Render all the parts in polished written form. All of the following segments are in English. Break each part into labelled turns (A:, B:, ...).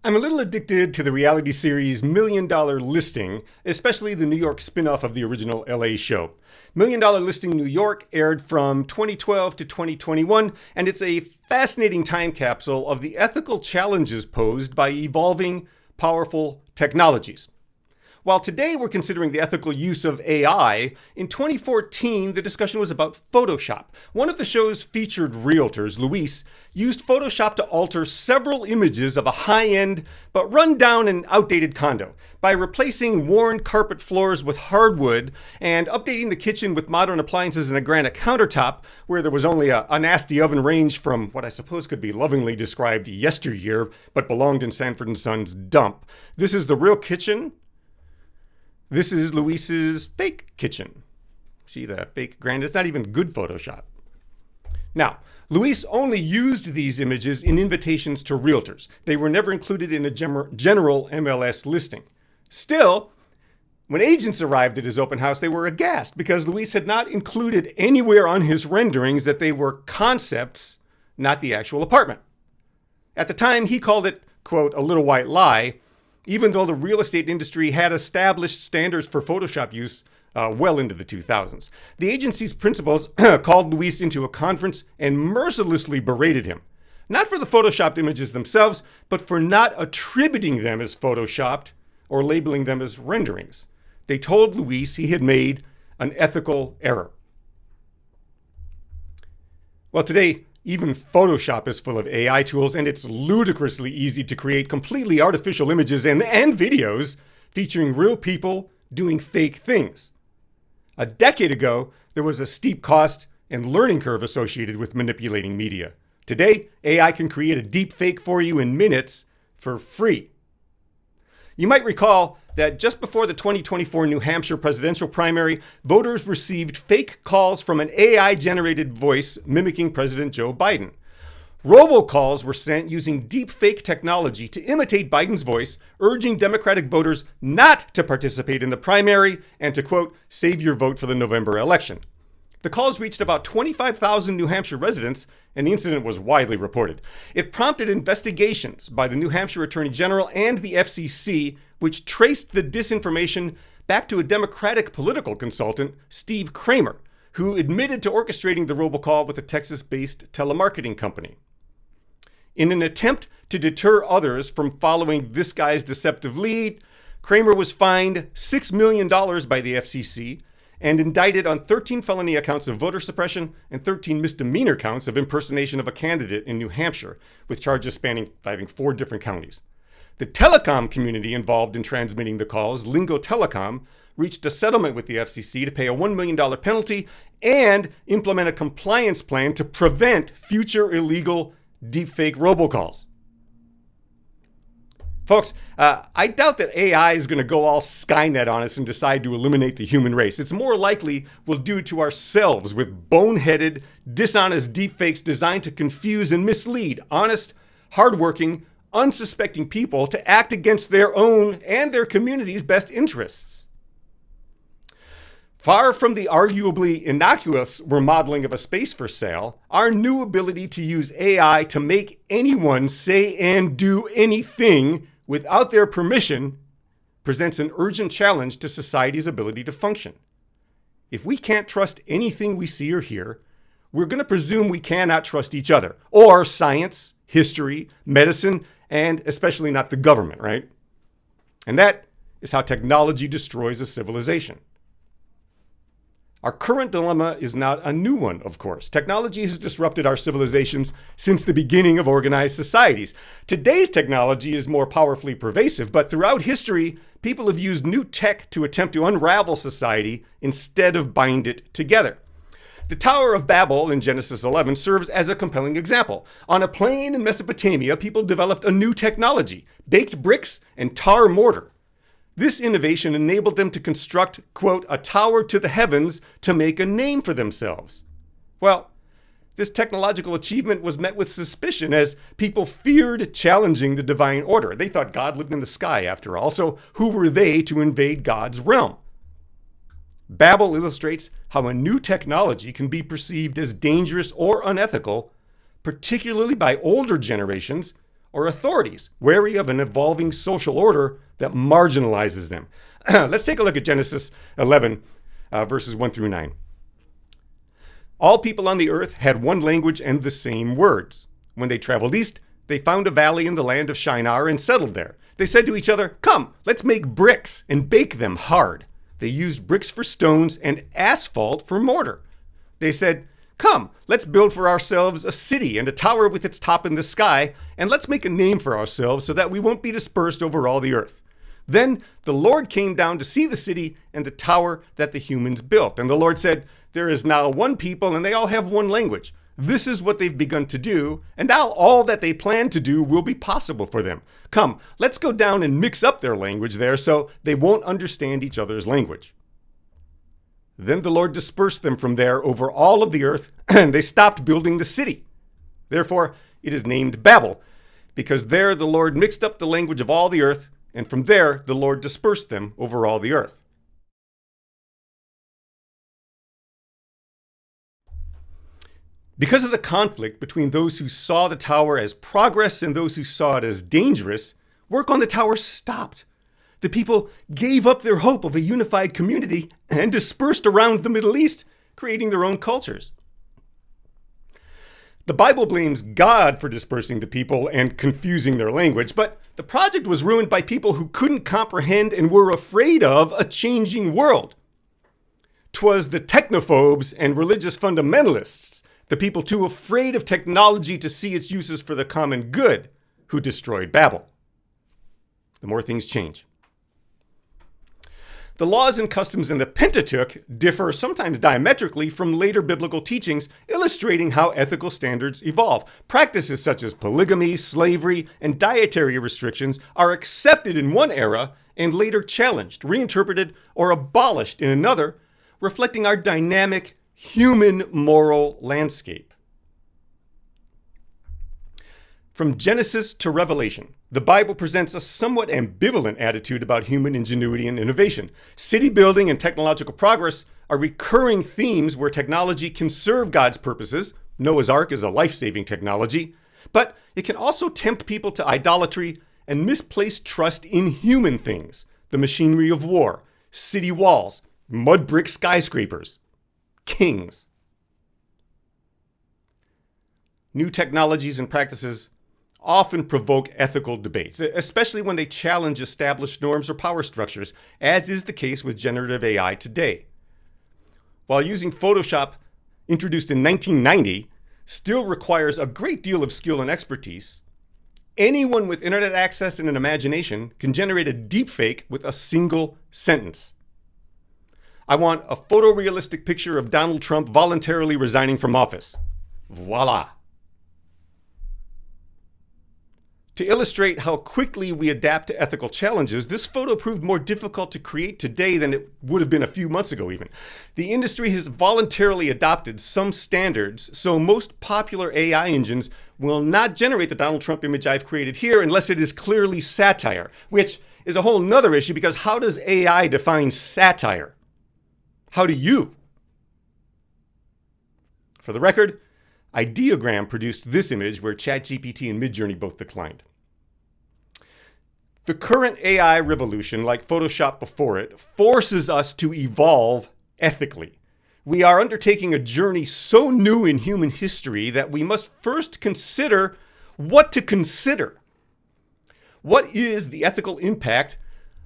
A: I'm a little addicted to the reality series $1 Million Listing, especially the New York spin-off of the original LA show. $1 Million Listing New York aired from 2012 to 2021, and it's a fascinating time capsule of the ethical challenges posed by evolving, powerful technologies. While today we're considering the ethical use of AI, in 2014 the discussion was about Photoshop. One of the show's featured realtors, Luis, used Photoshop to alter several images of a high-end but run-down and outdated condo. By replacing worn carpet floors with hardwood and updating the kitchen with modern appliances and a granite countertop, where there was only a nasty oven range from what I suppose could be lovingly described yesteryear, but belonged in Sanford & Son's dump. This is the real kitchen. This is Luis's fake kitchen. See the fake granite? It's not even good Photoshop. Now, Luis only used these images in invitations to realtors. They were never included in a general MLS listing. Still, when agents arrived at his open house, they were aghast because Luis had not included anywhere on his renderings that they were concepts, not the actual apartment. At the time, he called it, quote, a little white lie, even though the real estate industry had established standards for Photoshop use well into the 2000s. The agency's principals called Luis into a conference and mercilessly berated him, not for the Photoshopped images themselves, but for not attributing them as Photoshopped or labeling them as renderings. They told Luis he had made an ethical error. Well, today, even Photoshop is full of AI tools, and it's ludicrously easy to create completely artificial images and videos featuring real people doing fake things. A decade ago, there was a steep cost and learning curve associated with manipulating media. Today, AI can create a deep fake for you in minutes for free. You might recall that just before the 2024 New Hampshire presidential primary, voters received fake calls from an AI-generated voice mimicking President Joe Biden. Robocalls were sent using deep fake technology to imitate Biden's voice, urging Democratic voters not to participate in the primary and to, quote, save your vote for the November election. The calls reached about 25,000 New Hampshire residents, and the incident was widely reported. It prompted investigations by the New Hampshire Attorney General and the FCC, which traced the disinformation back to a Democratic political consultant, Steve Kramer, who admitted to orchestrating the robocall with a Texas-based telemarketing company. In an attempt to deter others from following this guy's deceptive lead, Kramer was fined $6 million by the FCC and indicted on 13 felony counts of voter suppression and 13 misdemeanor counts of impersonation of a candidate in New Hampshire, with charges spanning, I think, 4 different counties. The telecom community involved in transmitting the calls, Lingo Telecom, reached a settlement with the FCC to pay a $1 million penalty and implement a compliance plan to prevent future illegal deepfake robocalls. Folks, I doubt that AI is going to go all Skynet on us and decide to eliminate the human race. It's more likely we'll do it to ourselves with boneheaded, dishonest deepfakes designed to confuse and mislead honest, hardworking, unsuspecting people to act against their own and their community's best interests. Far from the arguably innocuous remodeling of a space for sale, our new ability to use AI to make anyone say and do anything without their permission presents an urgent challenge to society's ability to function. If we can't trust anything we see or hear, we're going to presume we cannot trust each other, or science, history, medicine, and especially not the government, right? And that is how technology destroys a civilization. Our current dilemma is not a new one, of course. Technology has disrupted our civilizations since the beginning of organized societies. Today's technology is more powerfully pervasive, but throughout history, people have used new tech to attempt to unravel society instead of bind it together. The Tower of Babel in Genesis 11 serves as a compelling example. On a plain in Mesopotamia, people developed a new technology, baked bricks and tar mortar. This innovation enabled them to construct, quote, a tower to the heavens to make a name for themselves. Well, This technological achievement was met with suspicion as people feared challenging the divine order. They thought God lived in the sky after all, so who were they to invade God's realm? Babel illustrates how a new technology can be perceived as dangerous or unethical, particularly by older generations or authorities, wary of an evolving social order that marginalizes them. Let's take a look at Genesis 11, verses 1 through 9. All people on the earth had one language and the same words. When they traveled east, they found a valley in the land of Shinar and settled there. They said to each other, "Come, let's make bricks and bake them hard." They used bricks for stones and asphalt for mortar. They said, "Come, let's build for ourselves a city and a tower with its top in the sky, and let's make a name for ourselves so that we won't be dispersed over all the earth." Then the Lord came down to see the city and the tower that the humans built. And the Lord said, "There is now one people and they all have one language. This is what they've begun to do, and now all that they plan to do will be possible for them. Come, let's go down and mix up their language there so they won't understand each other's language." Then the Lord dispersed them from there over all of the earth, and they stopped building the city. Therefore, it is named Babel, because there the Lord mixed up the language of all the earth, and from there the Lord dispersed them over all the earth. Because of the conflict between those who saw the tower as progress and those who saw it as dangerous, work on the tower stopped. The people gave up their hope of a unified community and dispersed around the Middle East, creating their own cultures. The Bible blames God for dispersing the people and confusing their language, but the project was ruined by people who couldn't comprehend and were afraid of a changing world. 'Twas the technophobes and religious fundamentalists, the people too afraid of technology to see its uses for the common good, who destroyed Babel. The more things change. The laws and customs in the Pentateuch differ sometimes diametrically from later biblical teachings, illustrating how ethical standards evolve. Practices such as polygamy, slavery, and dietary restrictions are accepted in one era and later challenged, reinterpreted, or abolished in another, reflecting our dynamic human moral landscape. From Genesis to Revelation, the Bible presents a somewhat ambivalent attitude about human ingenuity and innovation. City building and technological progress are recurring themes where technology can serve God's purposes. Noah's Ark is a life-saving technology, but it can also tempt people to idolatry and misplaced trust in human things, the machinery of war, city walls, mud brick skyscrapers, kings. New technologies and practices often provoke ethical debates, especially when they challenge established norms or power structures, as is the case with generative AI today. While using Photoshop, introduced in 1990, still requires a great deal of skill and expertise, anyone with internet access and an imagination can generate a deepfake with a single sentence. "I want a photorealistic picture of Donald Trump voluntarily resigning from office." Voila. To illustrate how quickly we adapt to ethical challenges, this photo proved more difficult to create today than it would have been a few months ago even. The industry has voluntarily adopted some standards, so most popular AI engines will not generate the Donald Trump image I've created here unless it is clearly satire, which is a whole nother issue because how does AI define satire? How do you? For the record, Ideogram produced this image where ChatGPT and Midjourney both declined. The current AI revolution, like Photoshop before it, forces us to evolve ethically. We are undertaking a journey so new in human history that we must first consider what to consider. What is the ethical impact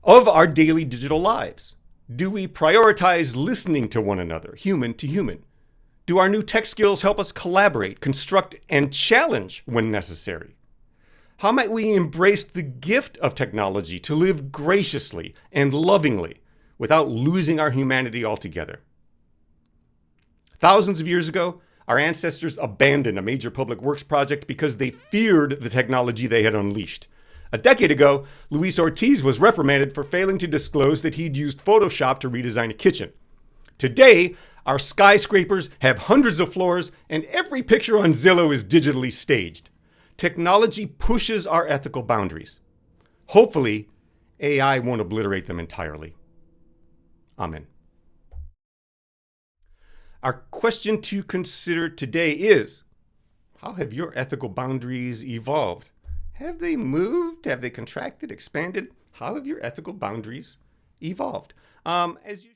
A: of our daily digital lives? Do we prioritize listening to one another, human to human? Do our new tech skills help us collaborate, construct, and challenge when necessary? How might we embrace the gift of technology to live graciously and lovingly without losing our humanity altogether? Thousands of years ago, our ancestors abandoned a major public works project because they feared the technology they had unleashed. A decade ago, Luis Ortiz was reprimanded for failing to disclose that he'd used Photoshop to redesign a kitchen. Today, Our skyscrapers have hundreds of floors, and every picture on Zillow is digitally staged. Technology pushes our ethical boundaries. Hopefully, AI won't obliterate them entirely. Amen. Our question to consider today is, how have your ethical boundaries evolved? Have they moved? Have they contracted, expanded? How have your ethical boundaries evolved? As you